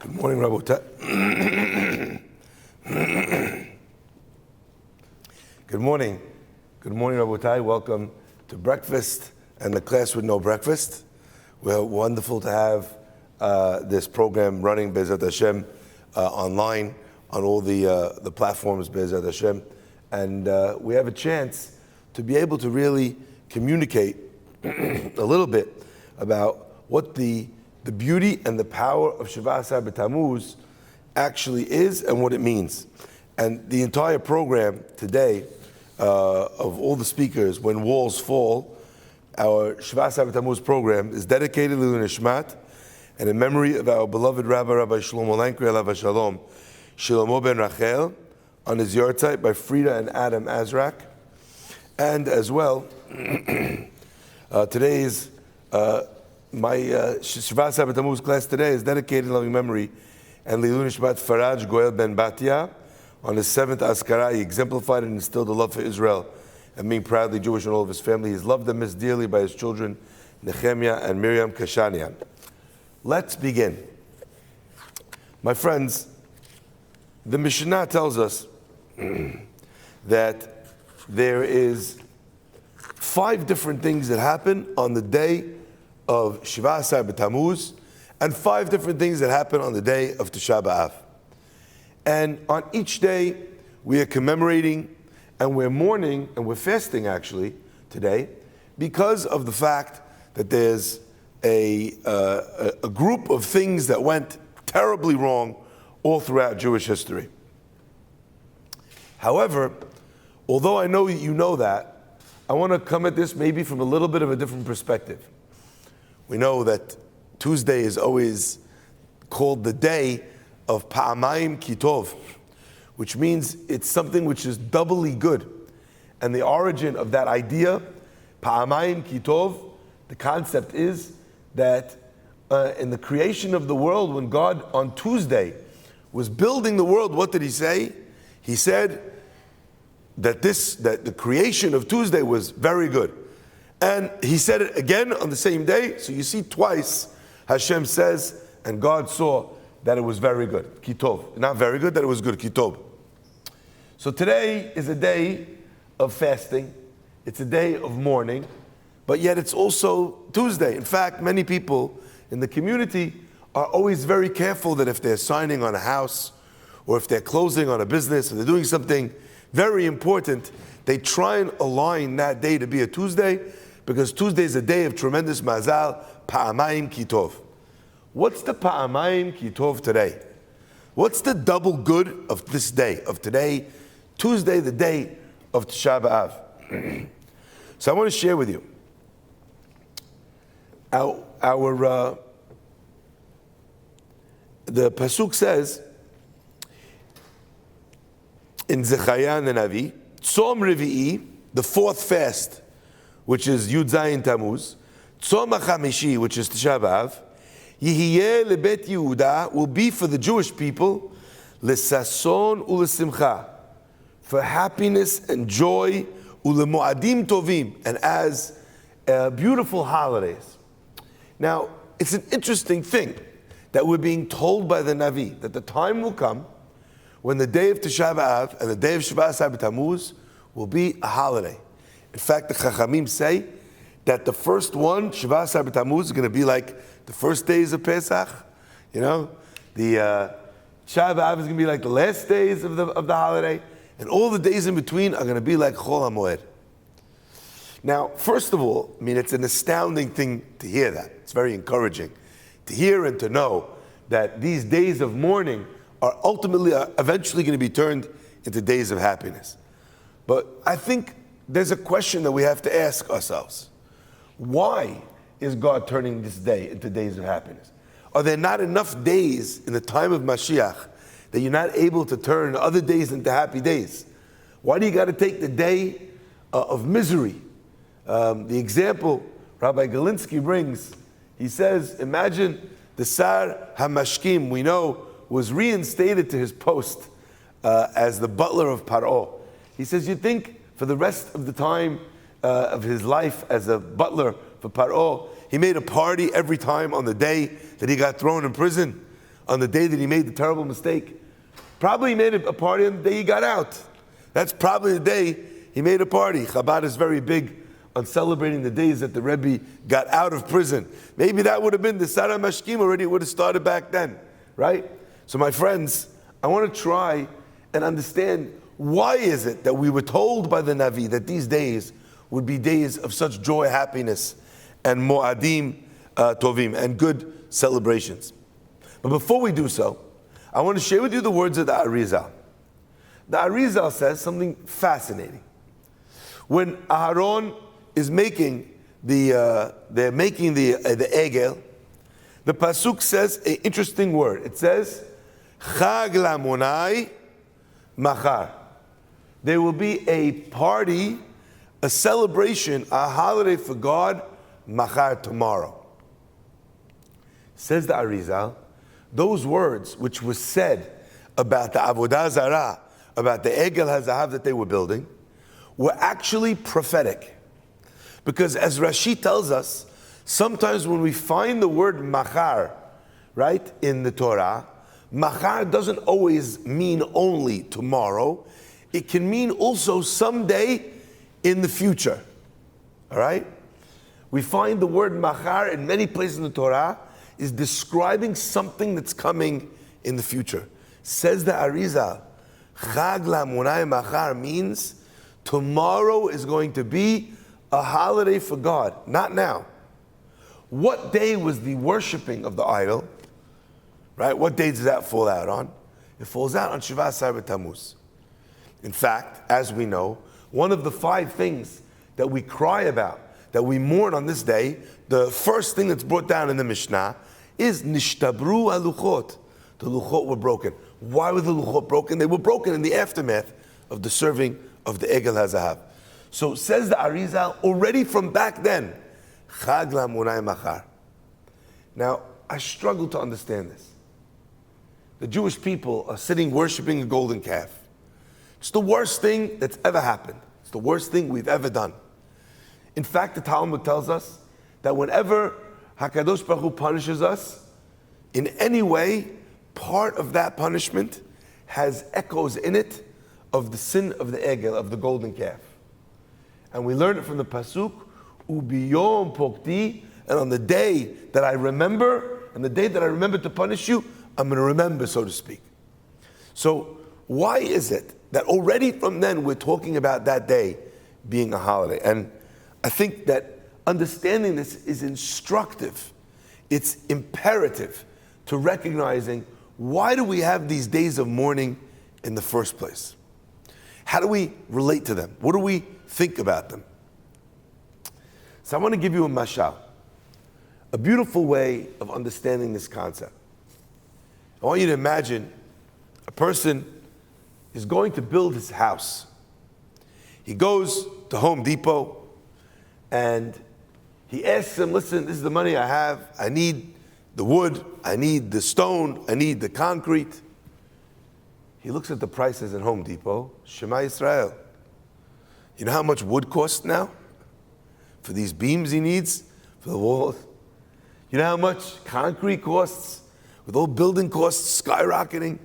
Good morning, Rabbi. Good morning. Good morning, Rabbi. Welcome to breakfast and the class with no breakfast. We're wonderful to have this program running, Be'ezrat Hashem, online on all the platforms, Be'ezrat Hashem. And we have a chance to be able to really communicate a little bit about what the beauty and the power of Shiva Asar Tammuz actually is and what it means. And the entire program today, of all the speakers, When Walls Fall, our Shiva Asar Tammuz program is dedicated to Nishmat and in memory of our beloved Rabbi Shlomo Farhi, Shlomo ben Rachel, on his yahrzeit by Frida and Adam Azrak. And as well, today's my Shiva Asar Tammuz class today is dedicated in loving memory and Lilu Nishmat Faraj Goel ben Batya. On his 7th Askara, he exemplified and instilled a love for Israel and being proudly Jewish and all of his family. He is loved and missed dearly by his children, Nehemiah and Miriam Kashanian. Let's begin. My friends, the Mishnah tells us that there is 5 different things that happen on the day of Shiva Asar Tammuz, and 5 different things that happen on the day of Tisha B'Av. And on each day, we are commemorating and we're mourning and we're fasting actually today because of the fact that there's a group of things that went terribly wrong all throughout Jewish history. However, although I know you know that, I want to come at this maybe from a little bit of a different perspective. We know that Tuesday is always called the day of Pa'amayim Kitov, which means it's something which is doubly good. And the origin of that idea, Pa'amayim Kitov, the concept is that in the creation of the world, when God on Tuesday was building the world, what did he say? He said that the creation of Tuesday was very good. And he said it again on the same day. So you see twice Hashem says, and God saw that it was very good. Kitov. Not very good, that it was good. Kitov. So today is a day of fasting. It's a day of mourning. But yet it's also Tuesday. In fact, many people in the community are always very careful that if they're signing on a house or if they're closing on a business or they're doing something very important, they try and align that day to be a Tuesday because Tuesday is a day of tremendous mazal, Pa'amayim Kitov. What's the Pa'amayim Kitov today? What's the double good of this day, of today, Tuesday, the day of Tisha B'Av? So I want to share with you. The Pasuk says in Zechariah the Navi, Tzom Revi'i, the 4th fast, which is Yud Zayin Tammuz, Tzom HaChamishi, which is Tisha B'Av, Yihiyeh lebet Yehuda, will be for the Jewish people, lesason ulesimcha, for happiness and joy, ulemoadim tovim, and as beautiful holidays. Now, it's an interesting thing that we're being told by the Navi that the time will come when the day of Tisha B'Av and the day of Shiva Asar Tammuz will be a holiday. In fact, the Chachamim say that the first one, Shiva Asar Tammuz, is going to be like the first days of Pesach. You know, the Tisha B'Av is going to be like the last days of the holiday, and all the days in between are going to be like Chol HaMoed. Now, first of all, I mean, it's an astounding thing to hear that. It's very encouraging to hear and to know that these days of mourning are ultimately, eventually going to be turned into days of happiness. But I think there's a question that we have to ask ourselves. Why is God turning this day into days of happiness? Are there not enough days in the time of Mashiach that you're not able to turn other days into happy days? Why do you got to take the day of misery? The example Rabbi Galinsky brings, he says, imagine the Sar HaMashkim, we know, was reinstated to his post as the butler of Paro. He says, you think for the rest of the time of his life as a butler for Paro, he made a party every time on the day that he got thrown in prison? on the day that he made the terrible mistake. Probably he made a party on the day he got out. That's probably the day he made a party. Chabad is very big on celebrating the days that the Rebbe got out of prison. Maybe that would have been the Sarah Mashkim already, it would have started back then, right? So my friends, I want to try and understand, why is it that we were told by the Navi that these days would be days of such joy, happiness, and mo'adim tovim, and good celebrations. But before we do so, I want to share with you the words of the Arizal. The Arizal says something fascinating. When Aharon is making they're making the egel, the pasuk says an interesting word. It says, Chag lamonai machar. There will be a party, a celebration, a holiday for God, machar, tomorrow. Says the Arizal, those words which were said about the Avodah Zarah, about the Egel HaZahav that they were building, were actually prophetic. Because as Rashi tells us, sometimes when we find the word machar, right, in the Torah, machar doesn't always mean only tomorrow. It can mean also someday in the future. All right? We find the word machar in many places in the Torah is describing something that's coming in the future. Says the Arizal, Chag lamunai machar means tomorrow is going to be a holiday for God, not now. What day was the worshiping of the idol? Right? What day does that fall out on? It falls out on Shiva Asar Tammuz. In fact, as we know, one of the 5 things that we cry about, that we mourn on this day, the first thing that's brought down in the Mishnah is Nishtabru haluchot. The luchot were broken. Why were the luchot broken? They were broken in the aftermath of the serving of the Egel HaZahav. So says the Arizal, already from back then, Chag lamunai machar. Now, I struggle to understand this. The Jewish people are sitting worshiping a golden calf. It's the worst thing that's ever happened. It's the worst thing we've ever done. In fact, the Talmud tells us that whenever HaKadosh Baruch Hu punishes us, in any way, part of that punishment has echoes in it of the sin of the Egel, of the golden calf. And we learn it from the Pasuk, Ubiyom pokti, and on the day that I remember, and the day that I remember to punish you, I'm going to remember, so to speak. So why is it that already from then we're talking about that day being a holiday? And I think that understanding this is instructive. It's imperative to recognizing, why do we have these days of mourning in the first place? How do we relate to them? What do we think about them? So I want to give you a mashal, a beautiful way of understanding this concept. I want you to imagine a person is going to build his house. He goes to Home Depot and he asks them, listen, this is the money I have. I need the wood, I need the stone, I need the concrete. He looks at the prices at Home Depot, Shema Yisrael. You know how much wood costs now? For these beams he needs, for the walls. You know how much concrete costs? With all building costs skyrocketing.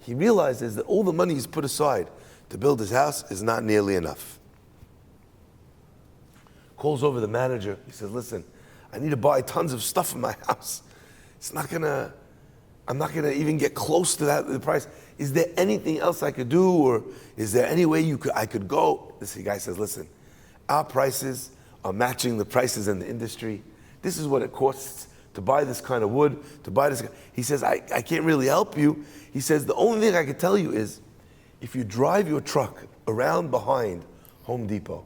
He realizes that all the money he's put aside to build his house is not nearly enough. Calls over the manager. He says, listen, I need to buy tons of stuff in my house. I'm not gonna even get close to the price. Is there anything else I could do, or is there any way I could go? This guy says, listen, our prices are matching the prices in the industry. This is what it costs to buy this kind of wood, to buy this. He says, I can't really help you. He says, the only thing I can tell you is, if you drive your truck around behind Home Depot,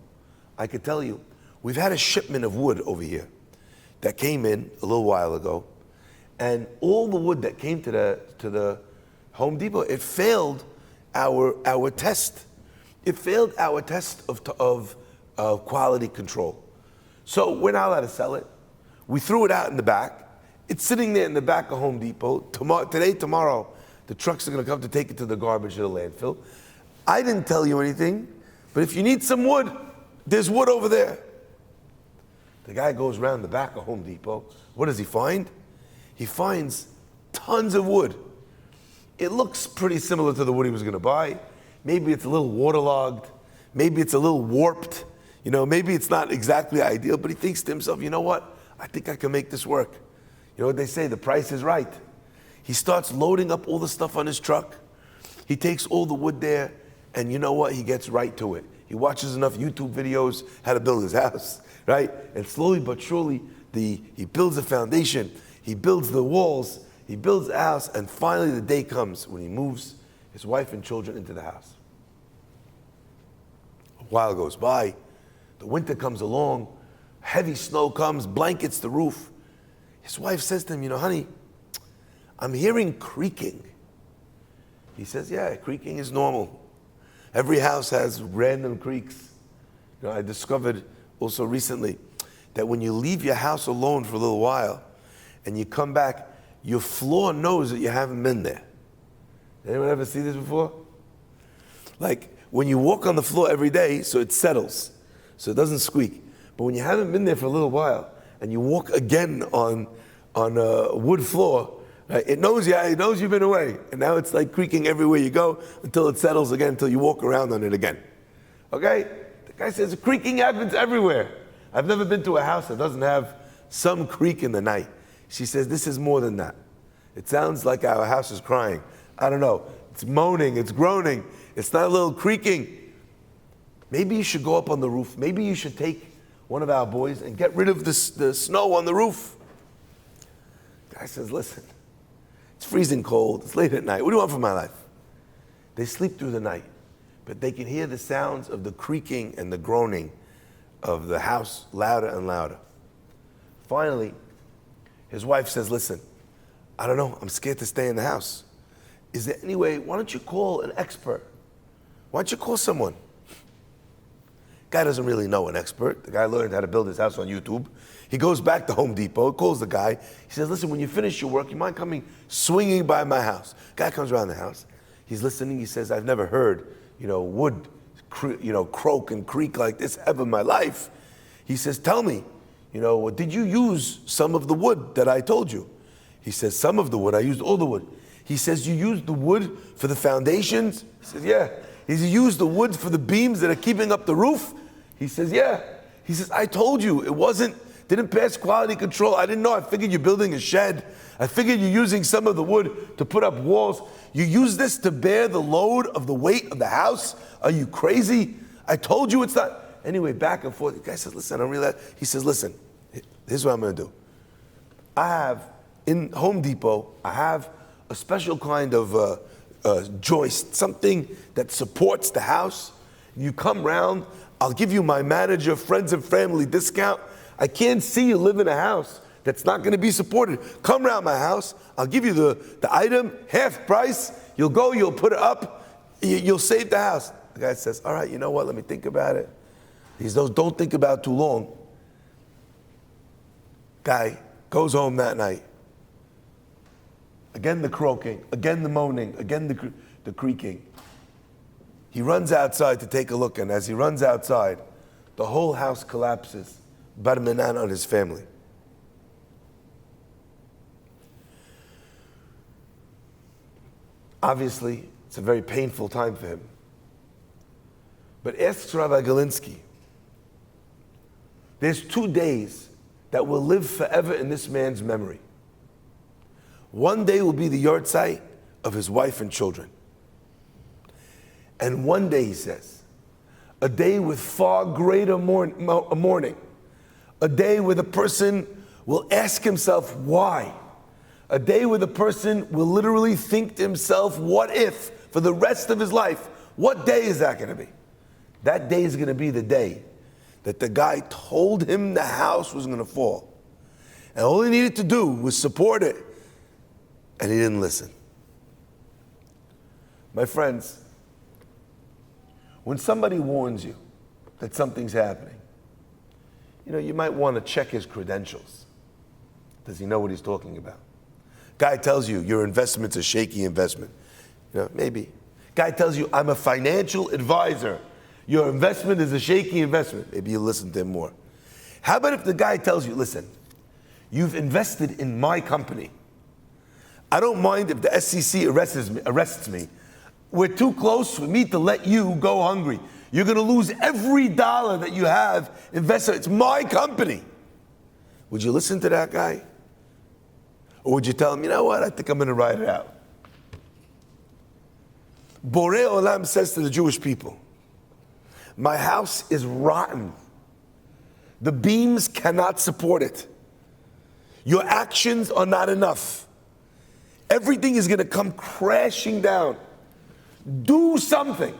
I could tell you, we've had a shipment of wood over here that came in a little while ago, and all the wood that came to the Home Depot, it failed our test. It failed our test of quality control. So we're not allowed to sell it. We threw it out in the back. It's sitting there in the back of Home Depot. Tomorrow, the trucks are going to come to take it to the garbage or the landfill. I didn't tell you anything, but if you need some wood, there's wood over there. The guy goes around the back of Home Depot. What does he find? He finds tons of wood. It looks pretty similar to the wood he was going to buy. Maybe it's a little waterlogged. Maybe it's a little warped. Maybe it's not exactly ideal, but he thinks to himself, you know what? I think I can make this work. You know what they say, the price is right. He starts loading up all the stuff on his truck. He takes all the wood there, and you know what? He gets right to it. He watches enough YouTube videos how to build his house, right? And slowly but surely, he builds a foundation. He builds the walls. He builds a house, and finally the day comes when he moves his wife and children into the house. A while goes by. The winter comes along. Heavy snow comes, blankets the roof. His wife says to him, honey, I'm hearing creaking. He says, yeah, creaking is normal. Every house has random creaks. I discovered also recently that when you leave your house alone for a little while and you come back, your floor knows that you haven't been there. Anyone ever see this before? Like when you walk on the floor every day, so it settles, so it doesn't squeak. But when you haven't been there for a little while and you walk again on a wood floor, right, it knows you've been away. And now it's like creaking everywhere you go until it settles again, until you walk around on it again. Okay? The guy says creaking happens everywhere. I've never been to a house that doesn't have some creak in the night. She says, this is more than that. It sounds like our house is crying. I don't know. It's moaning, it's groaning. It's not a little creaking. Maybe you should go up on the roof. Maybe you should take one of our boys and get rid of the snow on the roof. The guy says, listen, it's freezing cold. It's late at night. What do you want from my life? They sleep through the night, but they can hear the sounds of the creaking and the groaning of the house louder and louder. Finally, his wife says, listen, I don't know. I'm scared to stay in the house. Is there any way, why don't you call an expert? Why don't you call someone? Guy doesn't really know an expert. The guy learned how to build his house on YouTube. He goes back to Home Depot, calls the guy. He says, listen, when you finish your work, you mind coming swinging by my house? Guy comes around the house. He's listening. He says, I've never heard, wood, croak and creak like this ever in my life. He says, tell me, did you use some of the wood that I told you? He says, some of the wood. I used all the wood. He says, you used the wood for the foundations? He says, yeah. He says, you used the wood for the beams that are keeping up the roof? He says, yeah. He says, I told you, didn't pass quality control. I didn't know. I figured you're building a shed. I figured you're using some of the wood to put up walls. You use this to bear the load of the weight of the house? Are you crazy? I told you it's not. Anyway, back and forth. The guy says, listen, I don't realize. He says, listen, here's what I'm going to do. I have, in Home Depot, I have a special kind of joist, something that supports the house. You come round, I'll give you my manager, friends and family discount. I can't see you live in a house that's not going to be supported. Come round my house, I'll give you the item, half price. You'll go, you'll put it up, you'll save the house. The guy says, all right, you know what, let me think about it. He says, don't think about it too long. Guy goes home that night. Again the croaking, again the moaning, again the creaking. He runs outside to take a look, and as he runs outside, the whole house collapses. Bar minan on his family. Obviously, it's a very painful time for him. But asks Rabbi Galinsky, there's 2 days that will live forever in this man's memory. One day will be the yahrzeit of his wife and children. And one day, he says, a day with far greater mourning, a day where the person will ask himself why, a day where the person will literally think to himself, what if, for the rest of his life. What day is that going to be? That day is going to be the day that the guy told him the house was going to fall. And all he needed to do was support it. And he didn't listen. My friends, when somebody warns you that something's happening, you might want to check his credentials. Does he know what he's talking about? Guy tells you your investment's a shaky investment. Maybe. Guy tells you, I'm a financial advisor. Your investment is a shaky investment. Maybe you listen to him more. How about if the guy tells you, listen, you've invested in my company. I don't mind if the SEC arrests me. We're too close for me to let you go hungry. You're going to lose every dollar that you have invested. It's my company. Would you listen to that guy? Or would you tell him, you know what, I think I'm going to ride it out? Borei Olam says to the Jewish people, my house is rotten. The beams cannot support it. Your actions are not enough. Everything is going to come crashing down. Do something.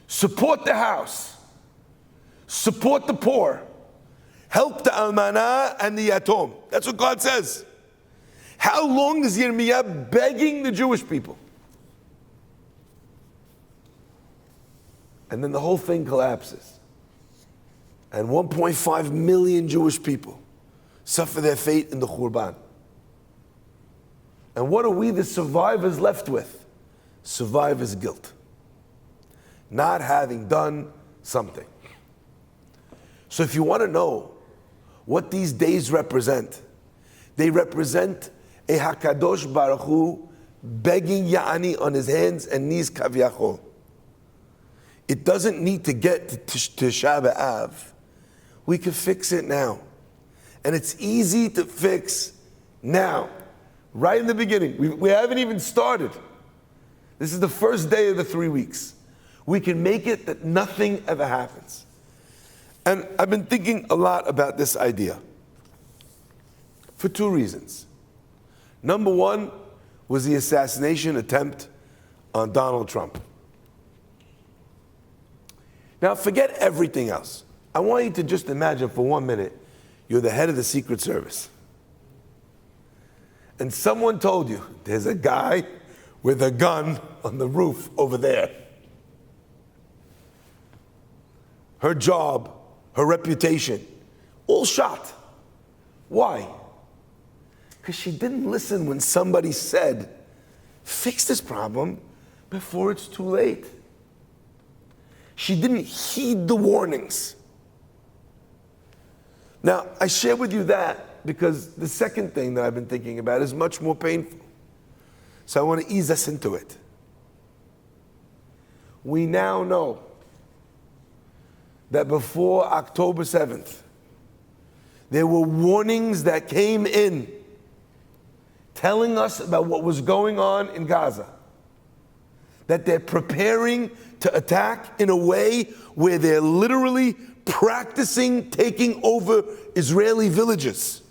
Support the house. Support the poor. Help the almana and the yatom. That's what God says. How long is Yirmiyah begging the Jewish people? And then the whole thing collapses. And 1.5 million Jewish people suffer their fate in the Khurban. And what are we, the survivors, left with? Survivor's guilt. Not having done something. So if you want to know what these days represent, they represent a Hakadosh Baruch Hu begging Ya'ani on his hands and knees Kavyachol. It doesn't need to get to Tisha B'Av. We can fix it now. And it's easy to fix now. Right in the beginning. We haven't even started. This is the first day of the 3 weeks. We can make it that nothing ever happens. And I've been thinking a lot about this idea for two reasons. Number one was the assassination attempt on Donald Trump. Now forget everything else. I want you to just imagine for 1 minute, you're the head of the Secret Service. And someone told you, there's a guy with a gun on the roof over there. Her job, her reputation, all shot. Why? Because she didn't listen when somebody said, fix this problem before it's too late. She didn't heed the warnings. Now, I share with you that because the second thing that I've been thinking about is much more painful. So I want to ease us into it. We now know that before October 7th, there were warnings that came in telling us about what was going on in Gaza. That they're preparing to attack in a way where they're literally practicing taking over Israeli villages.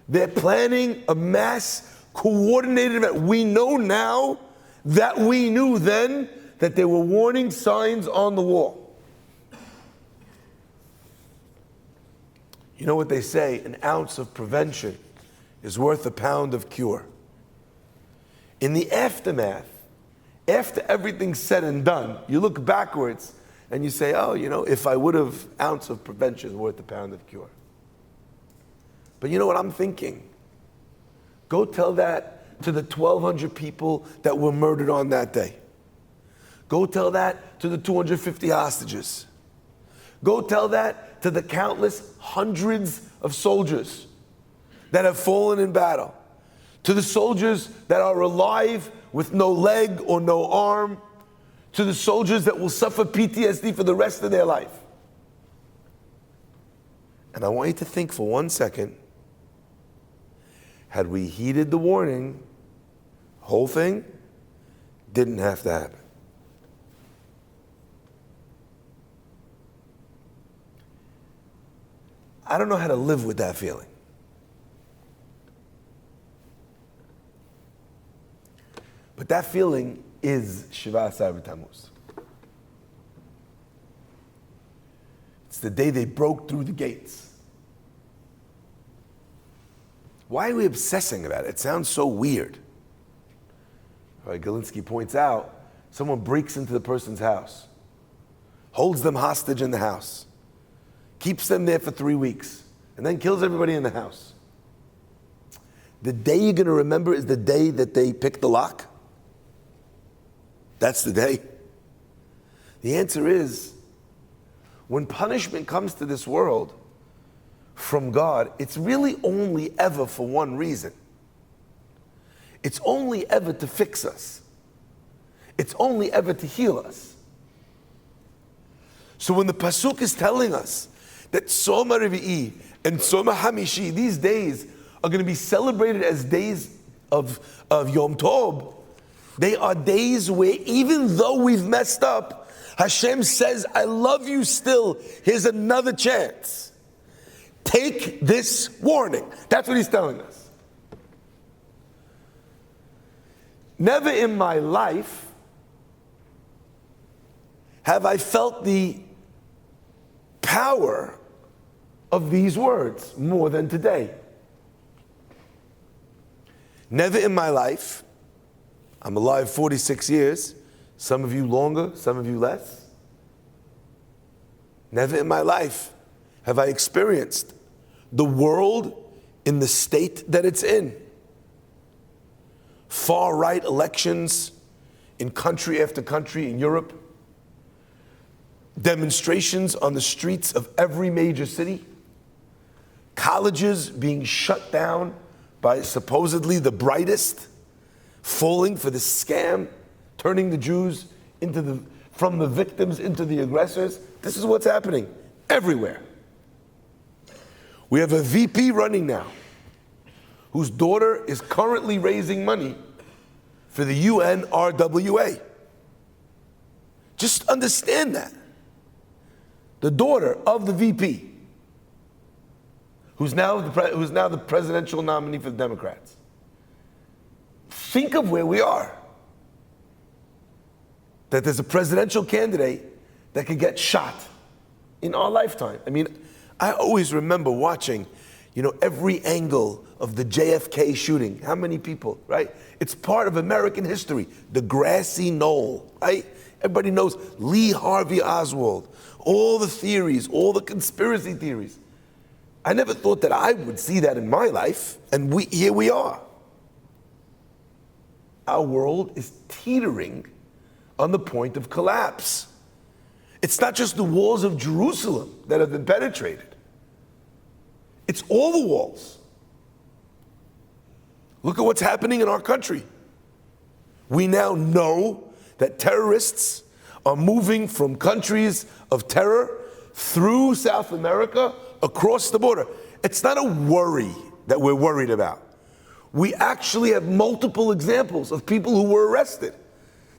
They're planning a mass coordinated event. We know now that we knew then that there were warning signs on the wall. You know what they say, an ounce of prevention is worth a pound of cure. In the aftermath, after everything's said and done, you look backwards and you say, oh, you know, if I would have, ounce of prevention is worth a pound of cure. But you know what I'm thinking? Go tell that to the 1,200 people that were murdered on that day. Go tell that to the 250 hostages. Go tell that to the countless hundreds of soldiers that have fallen in battle. To the soldiers that are alive with no leg or no arm. To the soldiers that will suffer PTSD for the rest of their life. And I want you to think for 1 second, had we heeded the warning, the whole thing didn't have to happen. I don't know how to live with that feeling. But that feeling is Shiva Asar Tammuz. It's the day they broke through the gates. Why are we obsessing about it? It sounds so weird. Right, Galinsky points out, someone breaks into the person's house, holds them hostage in the house, keeps them there for 3 weeks, and then kills everybody in the house. The day you're going to remember is the day that they picked the lock? That's the day. The answer is, when punishment comes to this world, from God, it's really only ever for one reason. It's only ever to fix us. It's only ever to heal us. So when the Pasuk is telling us that Tzom HaRevi'i and Tzom HaHamishi, these days are going to be celebrated as days of Yom Tov, they are days where even though we've messed up, Hashem says, I love you still. Here's another chance. Take this warning. That's what he's telling us. Never in my life have I felt the power of these words more than today. Never in my life, I'm alive 46 years, some of you longer, some of you less. Never in my life have I experienced the world in the state that it's in. Far-right elections in country after country in Europe. Demonstrations on the streets of every major city. Colleges being shut down by supposedly the brightest, falling for this scam, turning the Jews from the victims into the aggressors. This is what's happening everywhere. We have a VP running now whose daughter is currently raising money for the UNRWA. Just understand that. The daughter of the VP, who's now the presidential nominee for the Democrats. Think of where we are. That there's a presidential candidate that could get shot in our lifetime. I mean, I always remember watching, every angle of the JFK shooting. How many people, right? It's part of American history. The grassy knoll, right? Everybody knows Lee Harvey Oswald. All the theories, all the conspiracy theories. I never thought that I would see that in my life, and here we are. Our world is teetering on the point of collapse. It's not just the walls of Jerusalem that have been penetrated. It's all the walls. Look at what's happening in our country. We now know that terrorists are moving from countries of terror through South America across the border. It's not a worry that we're worried about. We actually have multiple examples of people who were arrested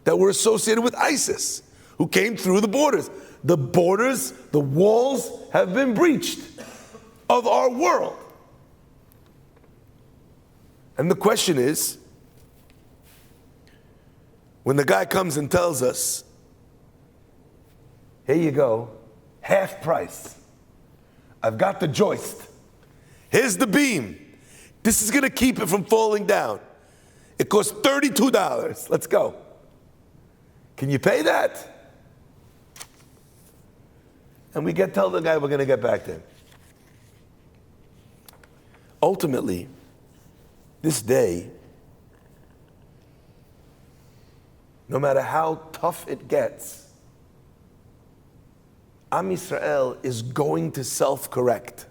that were associated with ISIS, who came through the borders. The borders, the walls have been breached of our world. And the question is, when the guy comes and tells us, here you go, half price. I've got the joist. Here's the beam. This is going to keep it from falling down. It costs $32. Let's go. Can you pay that? And we tell the guy we're going to get back to him. Ultimately, this day, no matter how tough it gets, Am Yisrael is going to self-correct.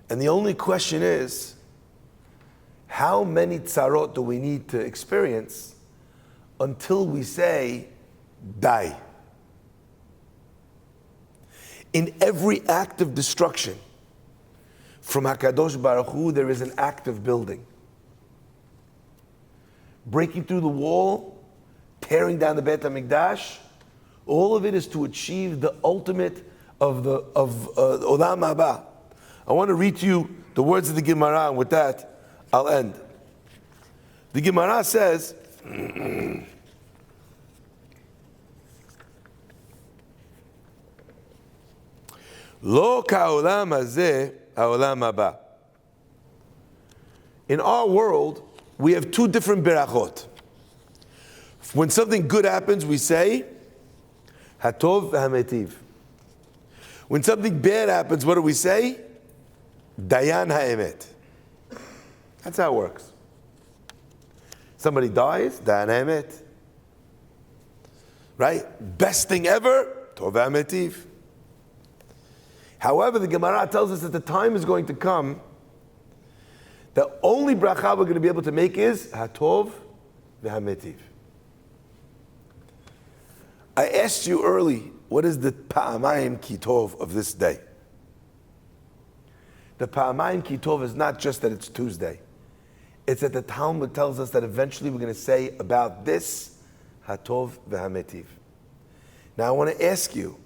And the only question is, how many tzarot do we need to experience until we say, die? In every act of destruction, from HaKadosh Baruch Hu, there is an act of building. Breaking through the wall, tearing down the Beit Hamkidash, all of it is to achieve the ultimate of Olam Haba. I want to read to you the words of the Gemara, and with that, I'll end. The Gemara says, Lo ka'olam hazeh ha'olam haba. In our world, we have two different berachot. When something good happens, we say, Hatov v'hametiv. When something bad happens, what do we say? Dayan ha'emet. That's how it works. Somebody dies, Dayan ha'emet. Right? Best thing ever, Tov v'hametiv. However, the Gemara tells us that the time is going to come, the only bracha we're going to be able to make is hatov v'hametiv. I asked you early, what is the pa'amayim kitov of this day? The pa'amayim kitov is not just that it's Tuesday. It's that the Talmud tells us that eventually we're going to say about this, hatov v'hametiv. Now I want to ask you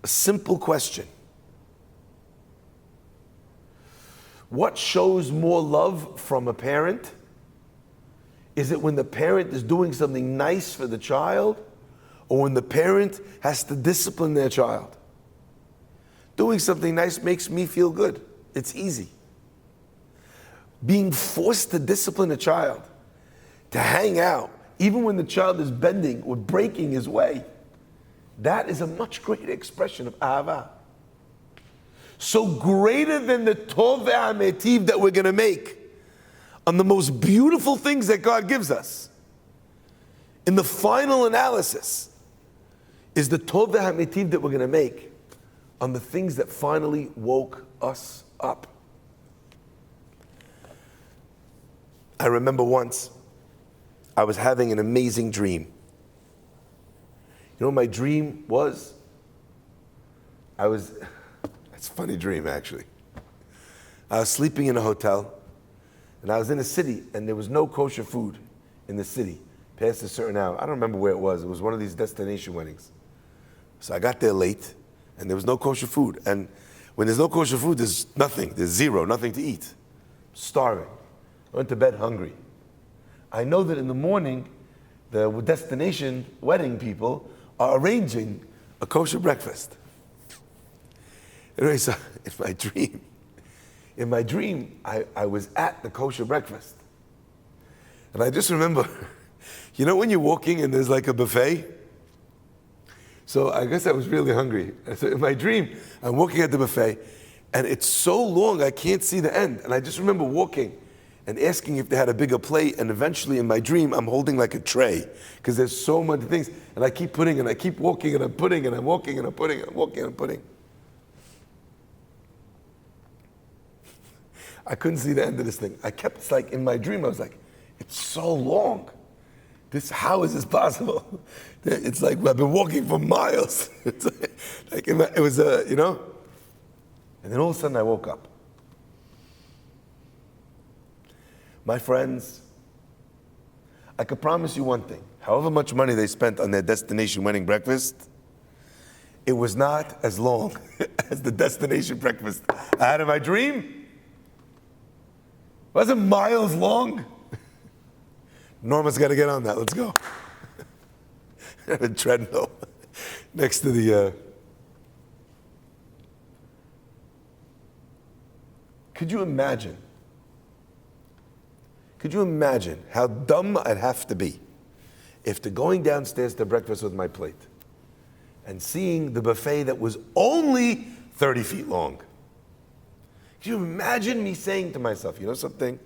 a simple question. What shows more love from a parent? Is it when the parent is doing something nice for the child, or when the parent has to discipline their child? Doing something nice makes me feel good. It's easy. Being forced to discipline a child, to hang out, even when the child is bending or breaking his way, that is a much greater expression of ahava. So greater than the tov ve'ametiv that we're going to make on the most beautiful things that God gives us, in the final analysis, is the tov ve'ametiv that we're going to make on the things that finally woke us up. I remember once I was having an amazing dream. You know what my dream was? It's a funny dream actually. I was sleeping in a hotel and I was in a city and there was no kosher food in the city past a certain hour. I don't remember where it was. It was one of these destination weddings. So I got there late and there was no kosher food. And when there's no kosher food, there's nothing. There's zero, nothing to eat. Starving. I went to bed hungry. I know that in the morning, the destination wedding people are arranging a kosher breakfast. Anyway, so in my dream, I was at the kosher breakfast. And I just remember, you know when you're walking and there's like a buffet? So I guess I was really hungry. So in my dream, I'm walking at the buffet, and it's so long I can't see the end. And I just remember walking and asking if they had a bigger plate, and eventually in my dream, I'm holding like a tray, because there's so many things, and I keep putting, and I keep walking, and I'm putting, and I'm walking, and I'm putting, and I'm walking, and I'm putting. I couldn't see the end of this thing. It's like, in my dream, I was like, it's so long. How is this possible? It's like I've been walking for miles. It's like it was, you know? And then all of a sudden I woke up. My friends, I could promise you one thing. However much money they spent on their destination wedding breakfast, it was not as long as the destination breakfast I had in my dream. It wasn't miles long. Norma's got to get on that. Let's go. A treadmill next to the... Could you imagine how dumb I'd have to be if going downstairs to breakfast with my plate and seeing the buffet that was only 30 feet long? Could you imagine me saying to myself, you know something?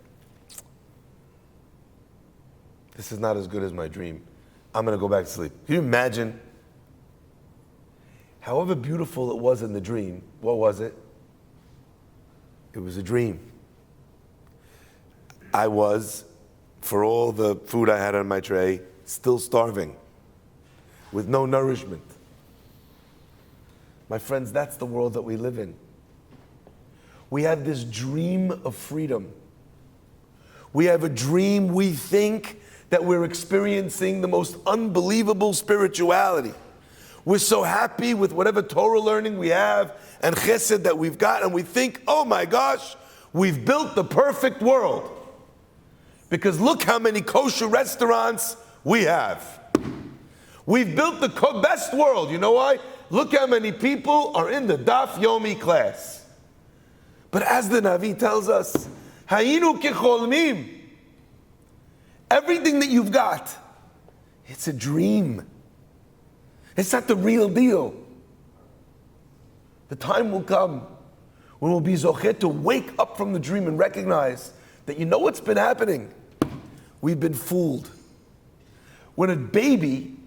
This is not as good as my dream. I'm going to go back to sleep. Can you imagine? However beautiful it was in the dream, what was it? It was a dream. I was, for all the food I had on my tray, still starving, with no nourishment. My friends, that's the world that we live in. We have this dream of freedom. We have a dream, we think that we're experiencing the most unbelievable spirituality. We're so happy with whatever Torah learning we have and chesed that we've got, and we think, oh my gosh, we've built the perfect world. Because look how many kosher restaurants we have. We've built the best world. You know why? Look how many people are in the Daf Yomi class. But as the Navi tells us, Hayinu kecholmim. Everything that you've got, it's a dream. It's not the real deal. The time will come when we'll be zochet to wake up from the dream and recognize that you know what's been happening. We've been fooled. When a baby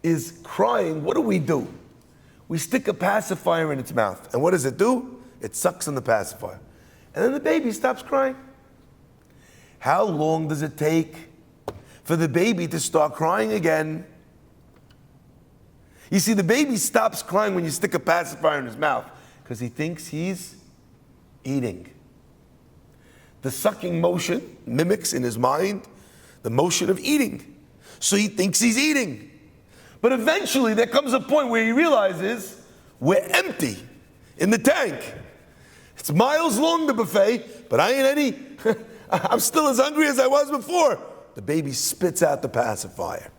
is crying, what do? We stick a pacifier in its mouth. And what does it do? It sucks on the pacifier. And then the baby stops crying. How long does it take for the baby to start crying again? You see, the baby stops crying when you stick a pacifier in his mouth because he thinks he's eating. The sucking motion mimics in his mind the motion of eating. So he thinks he's eating. But eventually there comes a point where he realizes we're empty in the tank. It's miles long, the buffet, but I ain't any. I'm still as hungry as I was before. The baby spits out the pacifier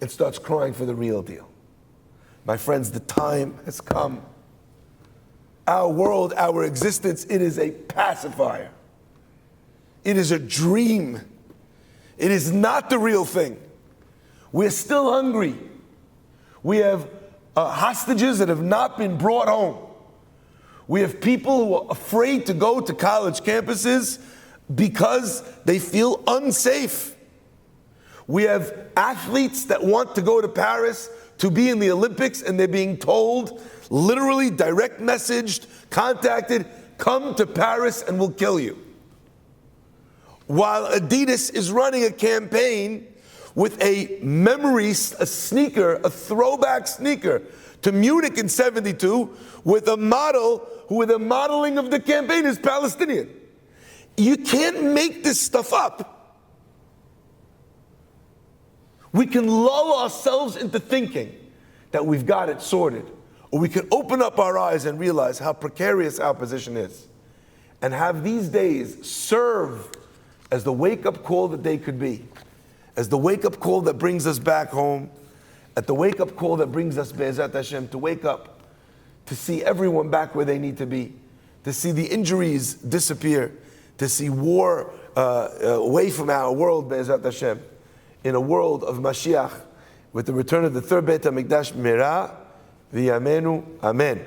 and starts crying for the real deal. My friends, the time has come. Our world, our existence, it is a pacifier. It is a dream. It is not the real thing. We're still hungry. We have hostages that have not been brought home. We have people who are afraid to go to college campuses because they feel unsafe. We have athletes that want to go to Paris to be in the Olympics, and they're being told, literally direct messaged, contacted, come to Paris and we'll kill you. While Adidas is running a campaign with a sneaker, a throwback sneaker to Munich in '72 with a model who the modeling of the campaign is Palestinian. You can't make this stuff up. We can lull ourselves into thinking that we've got it sorted, or we can open up our eyes and realize how precarious our position is, and have these days serve as the wake-up call that they could be, as the wake-up call that brings us back home, at the wake-up call that brings us, Be'ezat Hashem, to wake up, to see everyone back where they need to be, to see the injuries disappear, to see war away from our world, Be'ezat Hashem, in a world of Mashiach, with the return of the third Beit Hamkidash, Mira v'yamenu, Amen.